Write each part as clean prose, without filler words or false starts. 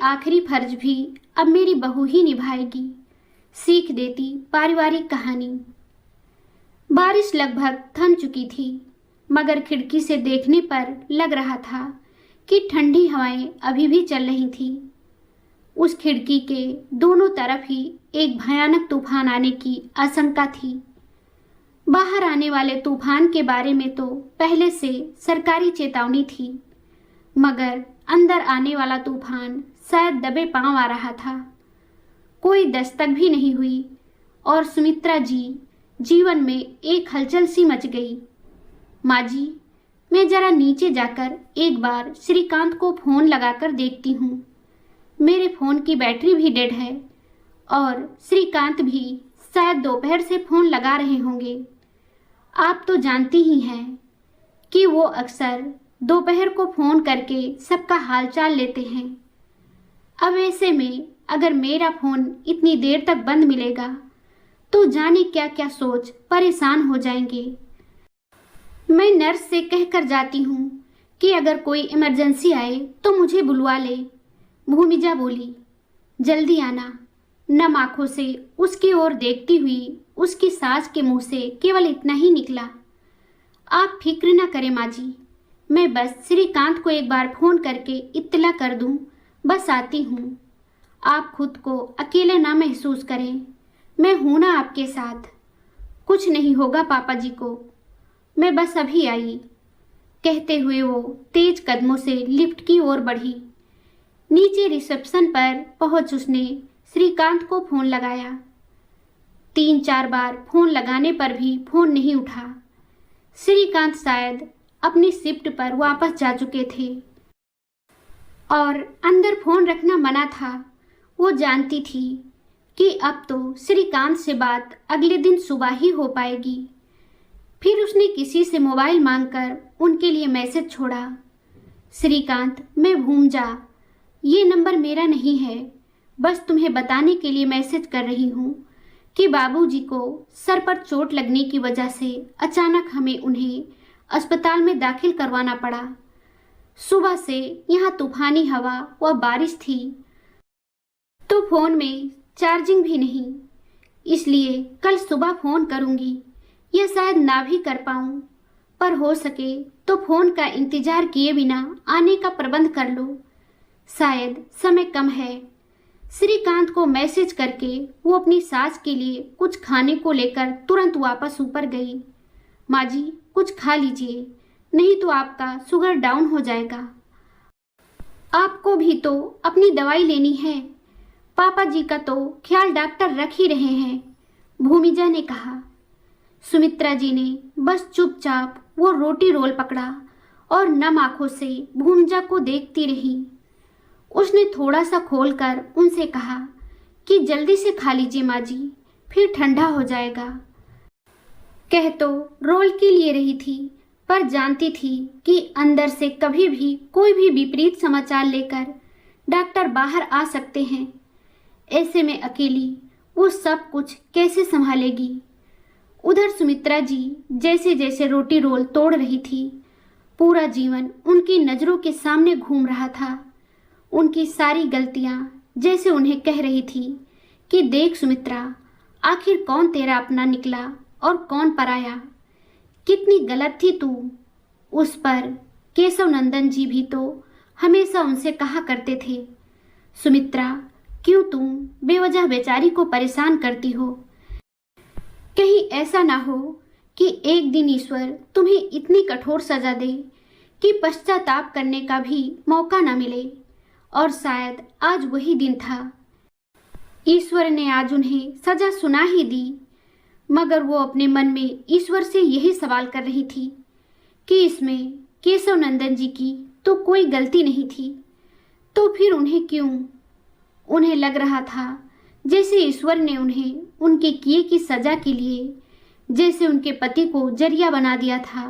आखिरी फर्ज भी अब मेरी बहू ही निभाएगी, सीख देती पारिवारिक कहानी। बारिश लगभग थम चुकी थी, मगर खिड़की से देखने पर लग रहा था कि ठंडी हवाएं अभी भी चल रही थीं। उस खिड़की के दोनों तरफ ही एक भयानक तूफान आने की आशंका थी। बाहर आने वाले तूफान के बारे में तो पहले से सरकारी चेतावनी थी, मगर अंदर आने वाला तूफान शायद दबे पांव आ रहा था। कोई दस्तक भी नहीं हुई और सुमित्रा जी जीवन में एक हलचल सी मच गई। माँ जी, मैं जरा नीचे जाकर एक बार श्रीकांत को फ़ोन लगाकर देखती हूँ। मेरे फ़ोन की बैटरी भी डेड है और श्रीकांत भी शायद दोपहर से फ़ोन लगा रहे होंगे। आप तो जानती ही हैं कि वो अक्सर दोपहर को फ़ोन करके सबका हालचाल लेते हैं। अब ऐसे में अगर मेरा फ़ोन इतनी देर तक बंद मिलेगा तो जाने क्या क्या सोच परेशान हो जाएंगे। मैं नर्स से कहकर जाती हूँ कि अगर कोई इमरजेंसी आए तो मुझे बुलवा ले। भूमिजा बोली, जल्दी आना। नम आंखों से उसकी ओर देखती हुई उसकी सास के मुंह से केवल इतना ही निकला, आप फिक्र न करें माँ जी, मैं बस श्रीकांत को एक बार फ़ोन करके इत्तला कर दूं, बस आती हूँ। आप खुद को अकेले ना महसूस करें, मैं हूँ ना आपके साथ। कुछ नहीं होगा पापा जी को, मैं बस अभी आई। कहते हुए वो तेज कदमों से लिफ्ट की ओर बढ़ी। नीचे रिसेप्शन पर पहुंच उसने श्रीकांत को फ़ोन लगाया। 3-4 बार फ़ोन लगाने पर भी फ़ोन नहीं उठा। श्रीकांत शायद अपनी शिफ्ट पर वापस जा चुके थे और अंदर फ़ोन रखना मना था। वो जानती थी कि अब तो श्रीकांत से बात अगले दिन सुबह ही हो पाएगी। फिर उसने किसी से मोबाइल मांगकर उनके लिए मैसेज छोड़ा, श्रीकांत, मैं भूमिजा, ये नंबर मेरा नहीं है, बस तुम्हें बताने के लिए मैसेज कर रही हूँ कि बाबूजी को सर पर चोट लगने की वजह से अचानक हमें उन्हें अस्पताल में दाखिल करवाना पड़ा। सुबह से यहाँ तूफानी हवा व बारिश थी तो फ़ोन में चार्जिंग भी नहीं, इसलिए कल सुबह फ़ोन करूँगी या शायद ना भी कर पाऊँ, पर हो सके तो फ़ोन का इंतज़ार किए बिना आने का प्रबंध कर लो, शायद समय कम है। श्रीकांत को मैसेज करके वो अपनी सास के लिए कुछ खाने को लेकर तुरंत वापस ऊपर गई। माँ जी, कुछ खा लीजिए, नहीं तो आपका शुगर डाउन हो जाएगा। आपको भी तो अपनी दवाई लेनी है, पापा जी का तो ख्याल डॉक्टर रख ही रहे हैं, भूमिजा ने कहा। सुमित्रा जी ने बस चुपचाप वो रोटी रोल पकड़ा और नम आंखों से भूमिजा को देखती रही। उसने थोड़ा सा खोलकर उनसे कहा कि जल्दी से खा लीजिए माँ जी, फिर ठंडा हो जाएगा। कह तो रोल के लिए रही थी, पर जानती थी कि अंदर से कभी भी कोई भी विपरीत समाचार लेकर डॉक्टर बाहर आ सकते हैं। ऐसे में अकेली वो सब कुछ कैसे संभालेगी। उधर सुमित्रा जी जैसे जैसे रोटी रोल तोड़ रही थी, पूरा जीवन उनकी नज़रों के सामने घूम रहा था। उनकी सारी गलतियां जैसे उन्हें कह रही थी कि देख सुमित्रा, आखिर कौन तेरा अपना निकला और कौन पराया। कितनी गलत थी तू। उस पर केशव नंदन जी भी तो हमेशा उनसे कहा करते थे, सुमित्रा, क्यों तुम बेवजह बेचारी को परेशान करती हो। कहीं ऐसा ना हो कि एक दिन ईश्वर तुम्हें इतनी कठोर सजा दे कि पश्चाताप करने का भी मौका ना मिले। और शायद आज वही दिन था। ईश्वर ने आज उन्हें सजा सुना ही दी, मगर वो अपने मन में ईश्वर से यही सवाल कर रही थी कि इसमें केशव नंदन जी की तो कोई गलती नहीं थी, तो फिर उन्हें क्यों। उन्हें लग रहा था जैसे ईश्वर ने उन्हें उनके किए की सजा के लिए जैसे उनके पति को जरिया बना दिया था।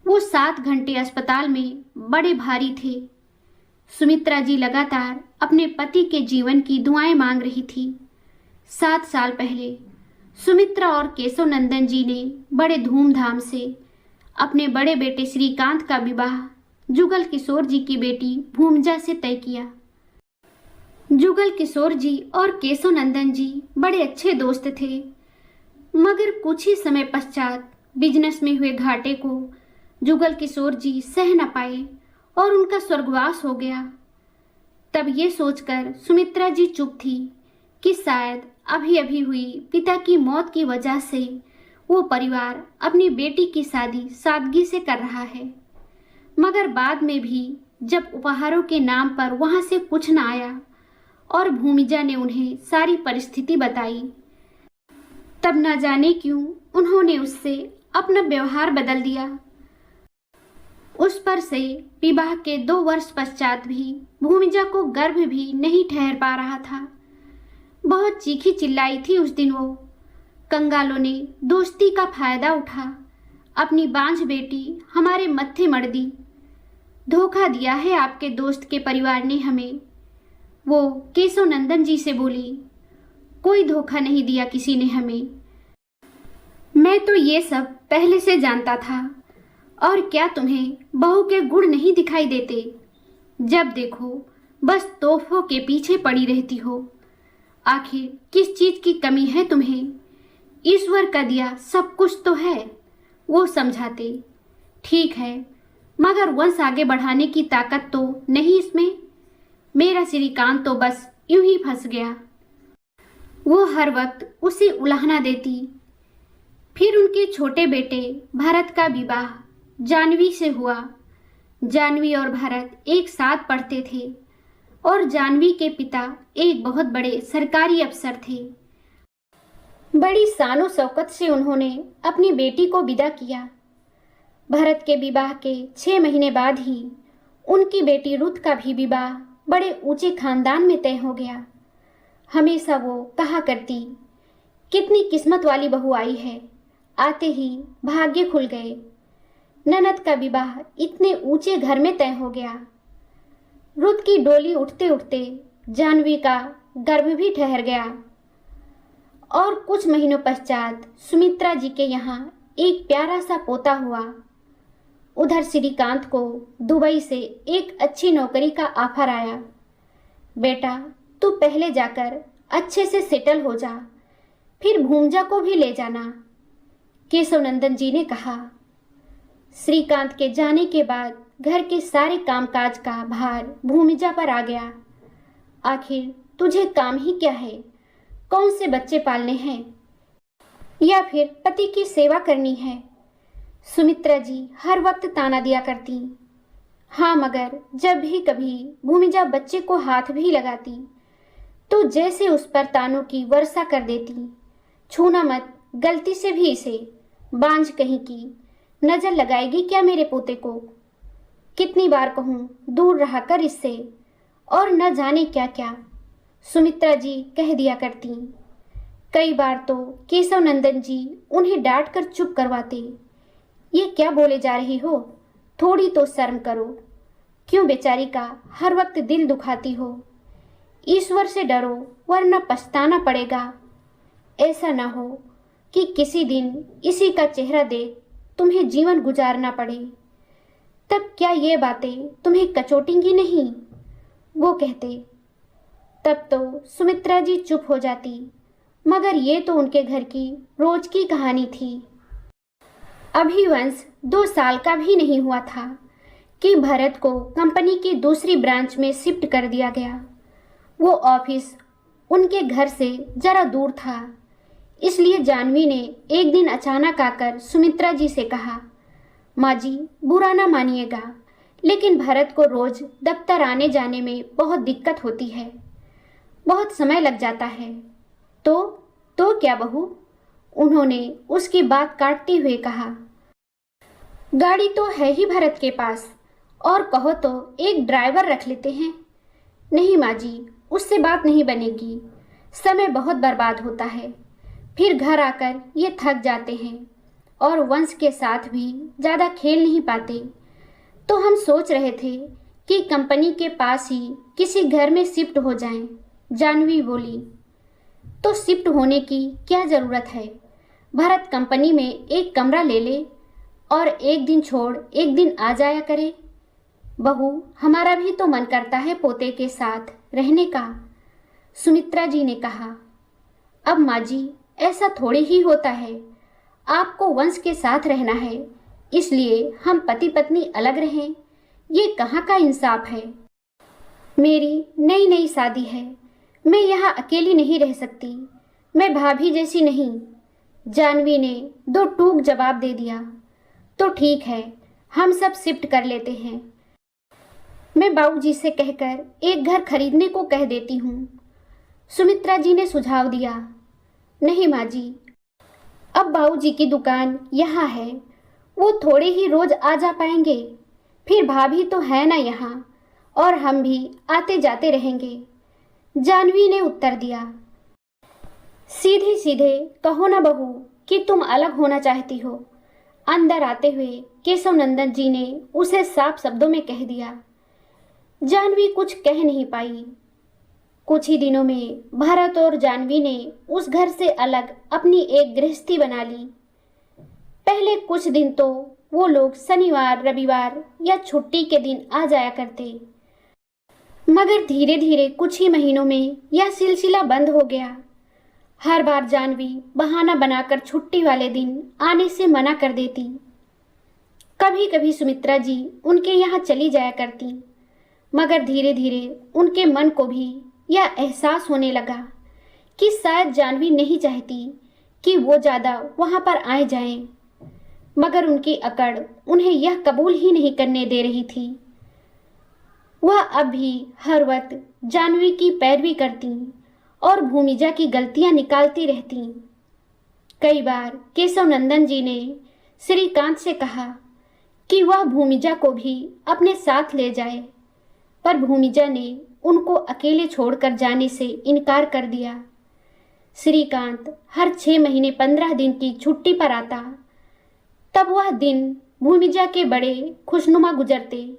वो 7 घंटे अस्पताल में बड़े भारी थे। सुमित्रा जी लगातार अपने पति के जीवन की दुआएं मांग रही थी। 7 साल पहले सुमित्रा और केशव नंदन जी ने बड़े धूमधाम से अपने बड़े बेटे श्रीकांत का विवाह जुगल किशोर जी की बेटी भूमिजा से तय किया। जुगल किशोर जी और केशव नंदन जी बड़े अच्छे दोस्त थे, मगर कुछ ही समय पश्चात बिजनेस में हुए घाटे को जुगल किशोर जी सह न पाए और उनका स्वर्गवास हो गया। तब ये सोचकर सुमित्रा जी चुप थी कि शायद अभी अभी हुई पिता की मौत की वजह से वो परिवार अपनी बेटी की शादी सादगी से कर रहा है। मगर बाद में भी जब उपहारों के नाम पर वहां से कुछ न आया और भूमिजा ने उन्हें सारी परिस्थिति बताई, तब न जाने क्यों उन्होंने उससे अपना व्यवहार बदल दिया। उस पर से विवाह के 2 वर्ष पश्चात भी भूमिजा को गर्भ भी नहीं ठहर पा रहा था। बहुत चीखी चिल्लाई थी उस दिन वो। कंगालों ने दोस्ती का फायदा उठा अपनी बांझ बेटी हमारे मत्थे मढ़ दी। धोखा दिया है आपके दोस्त के परिवार ने हमें, वो केशव नंदन जी से बोली। कोई धोखा नहीं दिया किसी ने हमें, मैं तो ये सब पहले से जानता था। और क्या तुम्हें बहू के गुण नहीं दिखाई देते? जब देखो बस तोहफों के पीछे पड़ी रहती हो। आखिर किस चीज की कमी है तुम्हें? ईश्वर का दिया सब कुछ तो है, वो समझाते। ठीक है, मगर वंश आगे बढ़ाने की ताकत तो नहीं इसमें। मेरा श्रीकांत तो बस यूं ही फंस गया। वो हर वक्त उसे उलाहना देती। फिर उनके छोटे बेटे भरत का विवाह जानवी से हुआ। जानवी और भरत एक साथ पढ़ते थे और जानवी के पिता एक बहुत बड़े सरकारी अफसर थे। बड़ी शानो शौकत से उन्होंने अपनी बेटी को विदा किया। भरत के विवाह के 6 महीने बाद ही उनकी बेटी रुत का भी विवाह बड़े ऊंचे खानदान में तय हो गया। हमेशा वो कहा करती, कितनी किस्मत वाली बहू आई है, आते ही भाग्य खुल गए। ननद का विवाह इतने ऊंचे घर में तय हो गया। रुत की डोली उठते उठते जानवी का गर्भ भी ठहर गया और कुछ महीनों पश्चात सुमित्रा जी के यहाँ एक प्यारा सा पोता हुआ। उधर श्रीकांत को दुबई से एक अच्छी नौकरी का ऑफर आया। बेटा तू पहले जाकर अच्छे से सेटल हो जा, फिर भूमिजा को भी ले जाना, केशव नंदन जी ने कहा। श्रीकांत के जाने के बाद घर के सारे कामकाज का भार भूमिजा पर आ गया। आखिर तुझे काम ही क्या है? कौन से बच्चे पालने हैं या फिर पति की सेवा करनी है? सुमित्रा जी हर वक्त ताना दिया करती। हाँ, मगर जब भी कभी भूमिजा बच्चे को हाथ भी लगाती तो जैसे उस पर तानों की वर्षा कर देती। छूना मत, गलती से भी इसे, बांझ कहीं की, नजर लगाएगी क्या मेरे पोते को? कितनी बार कहूँ दूर रहा कर इससे, और न जाने क्या क्या सुमित्रा जी कह दिया करती। कई बार तो केशव नंदन जी उन्हें डांट कर चुप करवाते। ये क्या बोले जा रही हो? थोड़ी तो शर्म करो। क्यों बेचारी का हर वक्त दिल दुखाती हो? ईश्वर से डरो वरना पछताना पड़ेगा। ऐसा ना हो कि किसी दिन इसी का चेहरा देख तुम्हें जीवन गुजारना पड़े। तब क्या ये बातें तुम्हें कचोटेंगी नहीं? वो कहते। तब तो सुमित्रा जी चुप हो जाती, मगर ये तो उनके घर की रोज की कहानी थी। अभी वंश 2 साल का भी नहीं हुआ था कि भरत को कंपनी की दूसरी ब्रांच में शिफ्ट कर दिया गया। वो ऑफिस उनके घर से जरा दूर था, इसलिए जानवी ने एक दिन अचानक आकर सुमित्रा जी से कहा, माँ जी बुरा ना मानिएगा, लेकिन भरत को रोज दफ्तर आने जाने में बहुत दिक्कत होती है, बहुत समय लग जाता है। तो क्या बहू? उन्होंने उसकी बात काटते हुए कहा। गाड़ी तो है ही भरत के पास, और कहो तो एक ड्राइवर रख लेते हैं। नहीं माँ जी, उससे बात नहीं बनेगी, समय बहुत बर्बाद होता है। फिर घर आकर ये थक जाते हैं और वंश के साथ भी ज़्यादा खेल नहीं पाते। तो हम सोच रहे थे कि कंपनी के पास ही किसी घर में शिफ्ट हो जाएं। जानवी बोली। तो शिफ्ट होने की क्या ज़रूरत है? भरत कंपनी में एक कमरा ले ले और एक दिन छोड़ एक दिन आ जाया करे। बहू, हमारा भी तो मन करता है पोते के साथ रहने का। सुमित्रा जी ने कहा, अब माँ जी, ऐसा थोड़े ही होता है। आपको वंश के साथ रहना है, इसलिए हम पति पत्नी अलग रहें, ये कहाँ का इंसाफ है। मेरी नई नई शादी है, मैं यहाँ अकेली नहीं रह सकती, मैं भाभी जैसी नहीं। जानवी ने दो टूक जवाब दे दिया। तो ठीक है, हम सब शिफ्ट कर लेते हैं। मैं बाबूजी से कहकर एक घर खरीदने को कह देती हूँ। सुमित्रा जी ने सुझाव दिया। नहीं माँ जी, अब बाबूजी की दुकान यहाँ है, वो थोड़े ही रोज आ जा पाएंगे, फिर भाभी तो है ना यहाँ, और हम भी आते जाते रहेंगे। जानवी ने उत्तर दिया। सीधे सीधे कहो ना बहू कि तुम अलग होना चाहती हो। अंदर आते हुए केशव नंदन जी ने उसे साफ शब्दों में कह दिया। जानवी कुछ कह नहीं पाई। कुछ ही दिनों में भरत और जानवी ने उस घर से अलग अपनी एक गृहस्थी बना ली। पहले कुछ दिन तो वो लोग शनिवार रविवार या छुट्टी के दिन आ जाया करते, मगर धीरे धीरे कुछ ही महीनों में यह सिलसिला बंद हो गया। हर बार जानवी बहाना बनाकर छुट्टी वाले दिन आने से मना कर देती। कभी कभी सुमित्रा जी उनके यहाँ चली जाया करती, मगर धीरे धीरे उनके मन को भी यह एहसास होने लगा कि शायद जानवी नहीं चाहती कि वो ज़्यादा वहाँ पर आए जाएं, मगर उनकी अकड़ उन्हें यह कबूल ही नहीं करने दे रही थी। वह अब भी हर वक्त जानवी की पैरवी करती और भूमिजा की गलतियां निकालती रहती। कई बार केशव नंदन जी ने श्रीकांत से कहा कि वह भूमिजा को भी अपने साथ ले जाए, पर भूमिजा ने उनको अकेले छोड़कर जाने से इनकार कर दिया। श्रीकांत हर 6 महीने 15 दिन की छुट्टी पर आता, तब वह दिन भूमिजा के बड़े खुशनुमा गुजरते।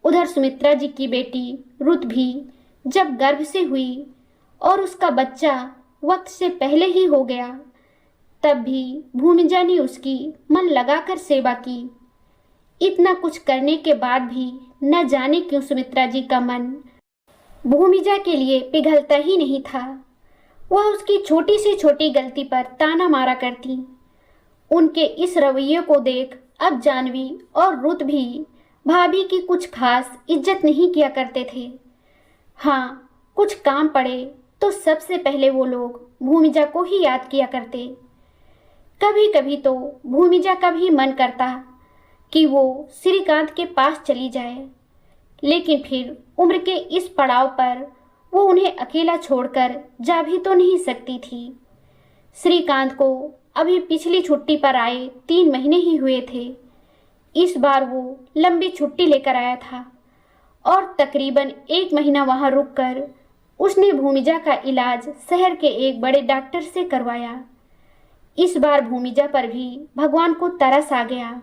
उधर सुमित्रा जी की बेटी रुत भी जब गर्भ से हुई और उसका बच्चा वक्त से पहले ही हो गया, तब भी भूमिजा ने उसकी मन लगाकर सेवा की। इतना कुछ करने के बाद भी न जाने क्यों सुमित्रा जी का मन भूमिजा के लिए पिघलता ही नहीं था। वह उसकी छोटी से छोटी गलती पर ताना मारा करती। उनके इस रवैये को देख अब जानवी और रुत भी भाभी की कुछ खास इज्जत नहीं किया करते थे। हाँ, कुछ काम पड़े तो सबसे पहले वो लोग भूमिजा को ही याद किया करते। कभी कभी तो भूमिजा का भी मन करता कि वो श्रीकांत के पास चली जाए, लेकिन फिर उम्र के इस पड़ाव पर वो उन्हें अकेला छोड़कर जा भी तो नहीं सकती थी। श्रीकांत को अभी पिछली छुट्टी पर आए 3 महीने ही हुए थे। इस बार वो लंबी छुट्टी लेकर आया था और तकरीबन 1 महीना वहाँ रुककर उसने भूमिजा का इलाज शहर के एक बड़े डॉक्टर से करवाया। इस बार भूमिजा पर भी भगवान को तरस आ गया।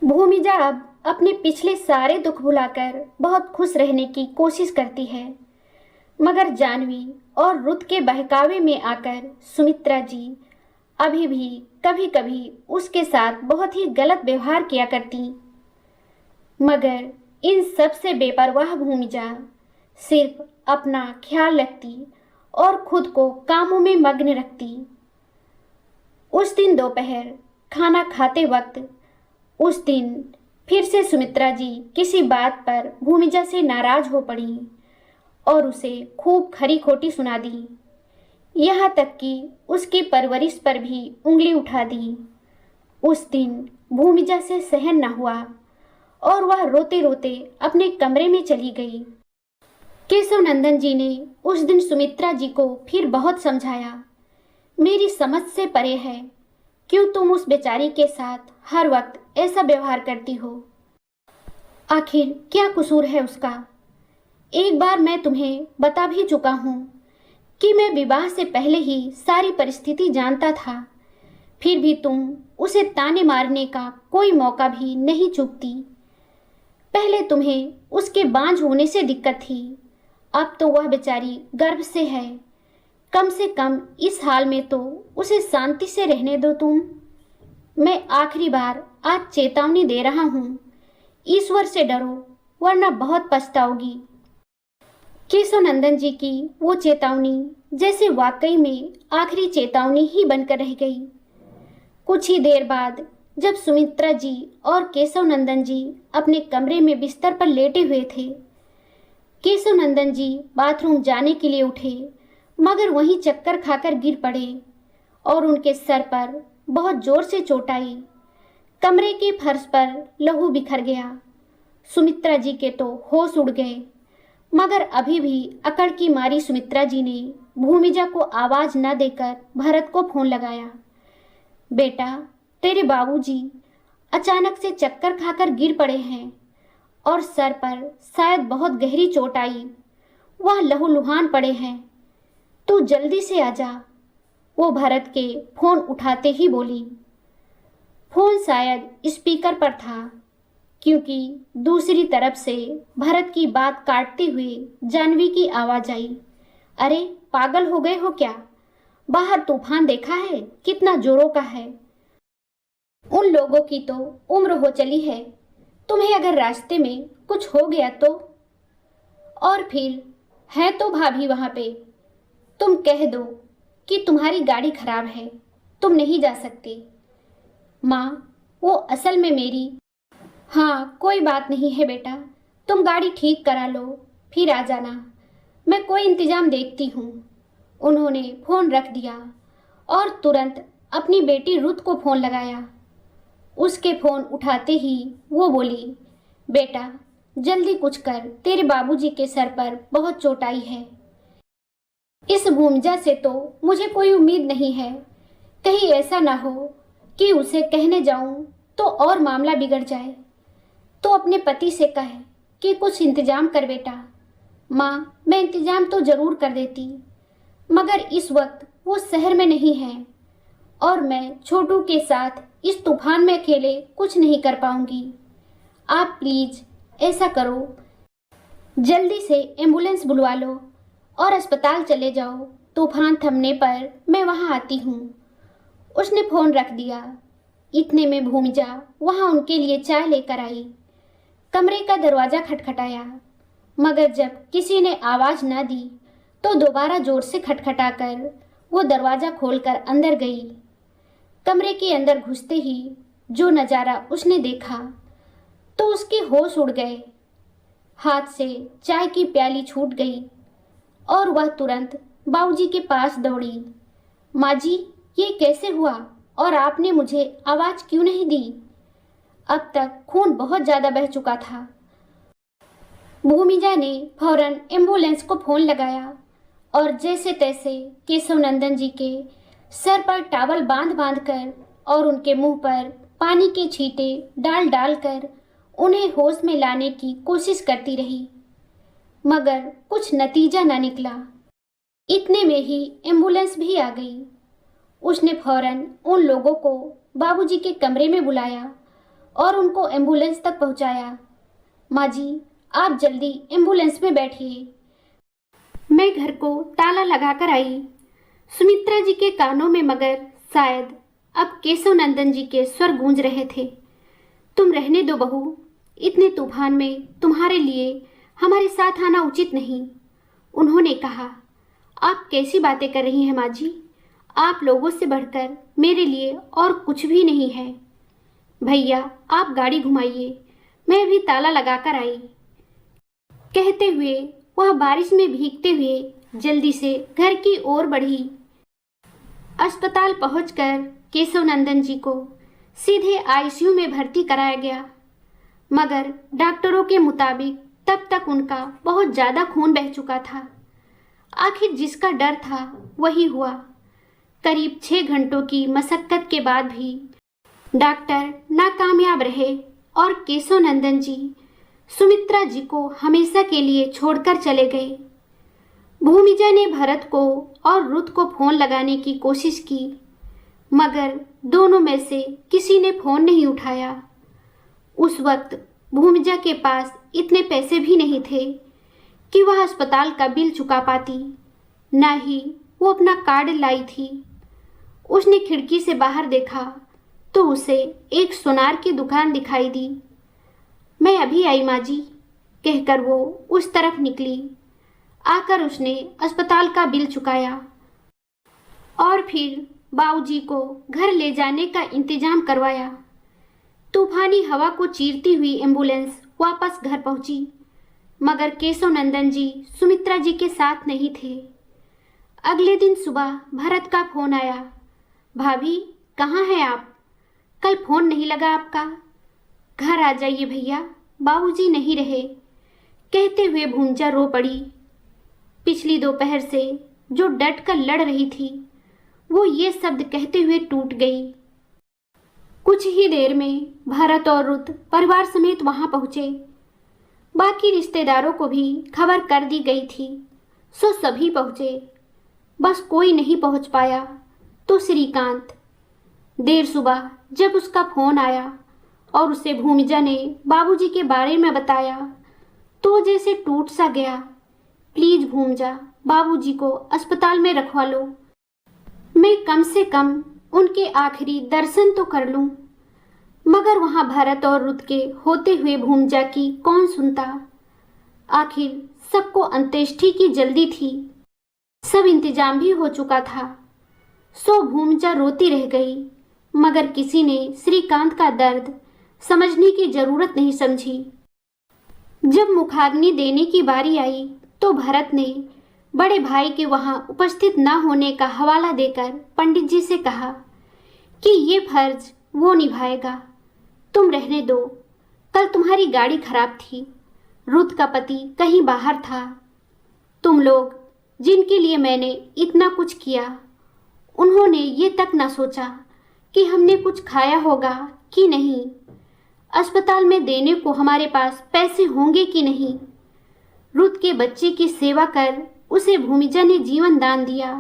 भूमिजा अब अपने पिछले सारे दुख भुलाकर बहुत खुश रहने की कोशिश करती है, मगर जानवी और रुत के बहकावे में आकर सुमित्रा जी अभी भी कभी कभी उसके साथ बहुत ही गलत व्यवहार किया करती। मगर इन सब से बेपरवाह भूमिजा सिर्फ अपना ख्याल रखती और खुद को कामों में मग्न रखती। उस दिन दोपहर खाना खाते वक्त उस दिन फिर से सुमित्रा जी किसी बात पर भूमिजा से नाराज हो पड़ी और उसे खूब खरी खोटी सुना दी। यहाँ तक कि उसकी परवरिश पर भी उंगली उठा दी। उस दिन भूमिजा से सहन न हुआ और वह रोते रोते अपने कमरे में चली गई। केशव नंदन जी ने उस दिन सुमित्रा जी को फिर बहुत समझाया। मेरी समझ से परे है, क्यों तुम उस बेचारी के साथ हर वक्त ऐसा व्यवहार करती हो? आखिर क्या कसूर है उसका? एक बार मैं तुम्हें बता भी चुका हूँ कि मैं विवाह से पहले ही सारी परिस्थिति जानता था, फिर भी तुम उसे ताने मारने का कोई मौका भी नहीं चूकती। पहले तुम्हें उसके बांझ होने से दिक्कत थी, अब तो वह बेचारी गर्भ से है। कम से कम इस हाल में तो उसे शांति से रहने दो तुम। मैं आखिरी बार आज चेतावनी दे रहा हूँ, ईश्वर से डरो वरना बहुत पछताओगी। केशव नंदन जी की वो चेतावनी जैसे वाकई में आखिरी चेतावनी ही बनकर रह गई। कुछ ही देर बाद जब सुमित्रा जी और केशव नंदन जी अपने कमरे में बिस्तर पर लेटे हुए थे, केशव नंदन जी बाथरूम जाने के लिए उठे, मगर वहीं चक्कर खाकर गिर पड़े और उनके सर पर बहुत जोर से चोट आई। कमरे के फर्श पर लहू बिखर गया। सुमित्रा जी के तो होश उड़ गए, मगर अभी भी अकड़ की मारी सुमित्रा जी ने भूमिजा को आवाज न देकर भरत को फोन लगाया। बेटा, तेरे बाबूजी अचानक से चक्कर खाकर गिर पड़े हैं और सर पर शायद बहुत गहरी चोट आई। वह लहूलुहान पड़े हैं, तू जल्दी से आ जा। वो भरत के फोन उठाते ही बोली। फोन शायद स्पीकर पर था, क्योंकि दूसरी तरफ से भरत की बात काटते हुए जानवी की आवाज आई। अरे पागल हो गए हो क्या? बाहर तूफान देखा है कितना जोरों का है। उन लोगों की तो उम्र हो चली है, तुम्हें अगर रास्ते में कुछ हो गया तो? और फिर है तो भाभी वहां पे, तुम कह दो कि तुम्हारी गाड़ी खराब है, तुम नहीं जा सकते। माँ, वो असल में मेरी। हाँ, कोई बात नहीं है बेटा, तुम गाड़ी ठीक करा लो, फिर आ जाना, मैं कोई इंतजाम देखती हूँ। उन्होंने फोन रख दिया और तुरंत अपनी बेटी रुत को फोन लगाया। उसके फोन उठाते ही वो बोली, बेटा जल्दी कुछ कर, तेरे बाबूजी के सर पर बहुत चोट आई है। इस भूमिजा से तो मुझे कोई उम्मीद नहीं है, कहीं ऐसा ना हो कि उसे कहने जाऊं तो और मामला बिगड़ जाए। तो अपने पति से कहे कि कुछ इंतजाम कर बेटा। माँ, मैं इंतजाम तो जरूर कर देती, मगर इस वक्त वो शहर में नहीं है और मैं छोटू के साथ इस तूफान में अकेले कुछ नहीं कर पाऊंगी। आप प्लीज ऐसा करो, जल्दी से एम्बुलेंस बुलवा लो और अस्पताल चले जाओ। तूफान थमने पर मैं वहां आती हूँ। उसने फोन रख दिया। इतने में भूमिजा वहां उनके लिए चाय लेकर आई। कमरे का दरवाजा खटखटाया, मगर जब किसी ने आवाज न दी तो दोबारा जोर से खटखटाकर वो दरवाजा खोलकर अंदर गई। कमरे के अंदर घुसते ही जो नज़ारा उसने देखा तो उसके होश उड़ गए। हाथ से चाय की प्याली छूट गई और वह तुरंत बाबूजी के पास दौड़ी। माँ जी, ये कैसे हुआ और आपने मुझे आवाज क्यों नहीं दी? अब तक खून बहुत ज्यादा बह चुका था। भूमिजा ने फौरन एम्बुलेंस को फोन लगाया और जैसे तैसे केशव नंदन जी के सर पर टावल बांध बांध कर और उनके मुंह पर पानी के छींटे डाल डाल कर उन्हें होश में लाने की कोशिश करती रही, मगर कुछ नतीजा न निकला। इतने में ही एम्बुलेंस भी आ गई। उसने फौरन उन लोगों को बाबूजी के कमरे में बुलाया और उनको एम्बुलेंस तक पहुंचाया। माँ जी, आप जल्दी एम्बुलेंस में बैठिए, मैं घर को ताला लगाकर आई। सुमित्रा जी के कानों में मगर शायद अब केशव नंदन जी के स्वर गूंज रहे थे। तुम रहने दो बहू, इतने तूफान में तुम्हारे लिए हमारे साथ आना उचित नहीं। उन्होंने कहा। आप कैसी बातें कर रही हैं माँ जी? आप लोगों से बढ़कर मेरे लिए और कुछ भी नहीं है। भैया, आप गाड़ी घुमाइए, मैं अभी ताला लगाकर आई। कहते हुए वह बारिश में भीगते हुए जल्दी से घर की ओर बढ़ी। अस्पताल पहुंचकर केशव नंदन जी को सीधे आईसीयू में भर्ती कराया गया, मगर डॉक्टरों के मुताबिक तब तक उनका बहुत ज़्यादा खून बह चुका था। आखिर जिसका डर था वही हुआ। करीब 6 घंटों की मशक्कत के बाद भी डॉक्टर नाकामयाब रहे और केशव नंदन जी सुमित्रा जी को हमेशा के लिए छोड़कर चले गए। भूमिजा ने भरत को और रुत को फोन लगाने की कोशिश की, मगर दोनों में से किसी ने फोन नहीं उठाया। उस वक्त भूमिजा के पास इतने पैसे भी नहीं थे कि वह अस्पताल का बिल चुका पाती, न ही वो अपना कार्ड लाई थी। उसने खिड़की से बाहर देखा तो उसे एक सुनार की दुकान दिखाई दी। मैं अभी आई माँ जी, कहकर वो उस तरफ निकली। आकर उसने अस्पताल का बिल चुकाया और फिर बाबूजी को घर ले जाने का इंतजाम करवाया। तूफानी हवा को चीरती हुई एम्बुलेंस वापस घर पहुंची, मगर केशव नंदन जी सुमित्रा जी के साथ नहीं थे। अगले दिन सुबह भरत का फोन आया। भाभी, कहाँ हैं आप? कल फोन नहीं लगा आपका। घर आ जाइए भैया, बाबूजी नहीं रहे, कहते हुए भूमिजा रो पड़ी। पिछली दोपहर से जो डट कर लड़ रही थी, वो ये शब्द कहते हुए टूट गई। कुछ ही देर में भरत और रुत परिवार समेत वहां पहुंचे। बाकी रिश्तेदारों को भी खबर कर दी गई थी, सो सभी पहुंचे। बस कोई नहीं पहुंच पाया तो श्रीकांत। देर सुबह जब उसका फोन आया और उसे भूमिजा ने बाबूजी के बारे में बताया तो जैसे टूट सा गया। प्लीज भूमिजा, बाबूजी को अस्पताल में रखवा लो, मैं कम से कम उनके आखिरी दर्शन तो कर लूं। मगर वहां भरत और रुत के होते हुए भूमिजा की कौन सुनता। आखिर सबको अंत्येष्टि की जल्दी थी, सब इंतजाम भी हो चुका था। सो भूमिजा रोती रह गई, मगर किसी ने श्रीकांत का दर्द समझने की जरूरत नहीं समझी। जब मुखाग्नि देने की बारी आई तो भरत ने बड़े भाई के वहां उपस्थित न होने का हवाला देकर पंडित जी से कहा कि ये फर्ज वो निभाएगा, तुम रहने दो। कल तुम्हारी गाड़ी खराब थी, रुत का पति कहीं बाहर था। तुम लोग जिनके लिए मैंने इतना कुछ किया, उन्होंने ये तक न सोचा कि हमने कुछ खाया होगा कि नहीं, अस्पताल में देने को हमारे पास पैसे होंगे कि नहीं। रुत के बच्चे की सेवा कर उसे भूमिजा ने जीवन दान दिया।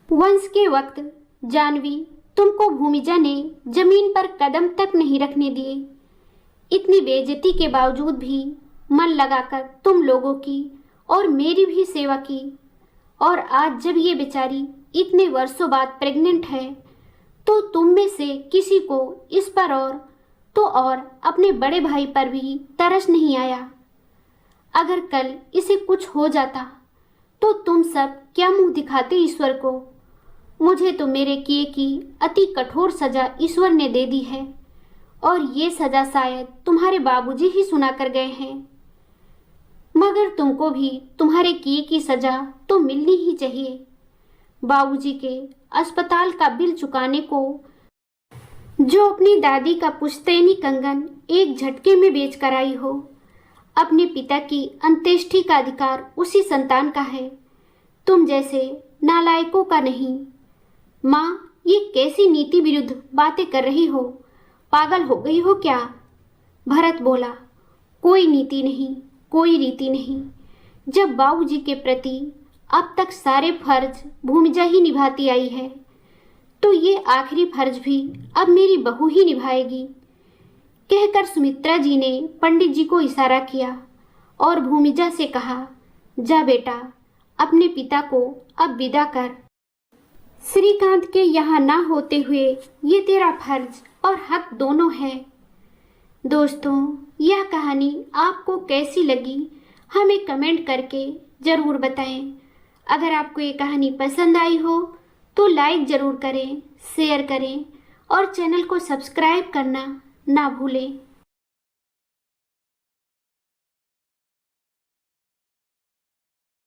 वंश के वक्त जानवी, तुमको भूमिजा ने जमीन पर कदम तक नहीं रखने दिए। इतनी बेइज्जती के बावजूद भी मन लगाकर तुम लोगों की और मेरी भी सेवा की। और आज जब ये बेचारी इतने वर्षों बाद प्रेग्नेंट है तो तुम में से किसी को इस पर और अपने बड़े भाई पर भी तरस नहीं आया। अगर कल इसे कुछ हो जाता तो तुम सब क्या मुंह दिखाते ईश्वर को। मुझे तो मेरे किए की अति कठोर सजा ईश्वर ने दे दी है, और ये सजा शायद तुम्हारे बाबूजी ही सुना कर गए हैं। मगर तुमको भी तुम्हारे किए की सजा तो मिलनी ही चाहिए। बाबूजी के अस्पताल का बिल चुकाने को जो अपनी दादी का पुश्तैनी कंगन एक झटके में बेच कर आई हो, अपने पिता की अंत्येष्टि का अधिकार उसी संतान का है, तुम जैसे नालायकों का नहीं। माँ, ये कैसी नीति विरुद्ध बातें कर रही हो, पागल हो गई हो क्या? भरत बोला, कोई नीति नहीं, कोई रीति नहीं। जब बाबूजी के प्रति अब तक सारे फर्ज भूमिजा ही निभाती आई है, तो ये आखिरी फर्ज भी अब मेरी बहू ही निभाएगी, कहकर सुमित्रा जी ने पंडित जी को इशारा किया और भूमिजा से कहा, जा बेटा, अपने पिता को अब विदा कर। श्रीकांत के यहाँ ना होते हुए ये तेरा फर्ज और हक दोनों है। दोस्तों, यह कहानी आपको कैसी लगी हमें कमेंट करके ज़रूर बताएं। अगर आपको ये कहानी पसंद आई हो तो लाइक ज़रूर करें, शेयर करें और चैनल को सब्सक्राइब करना ना भूलें।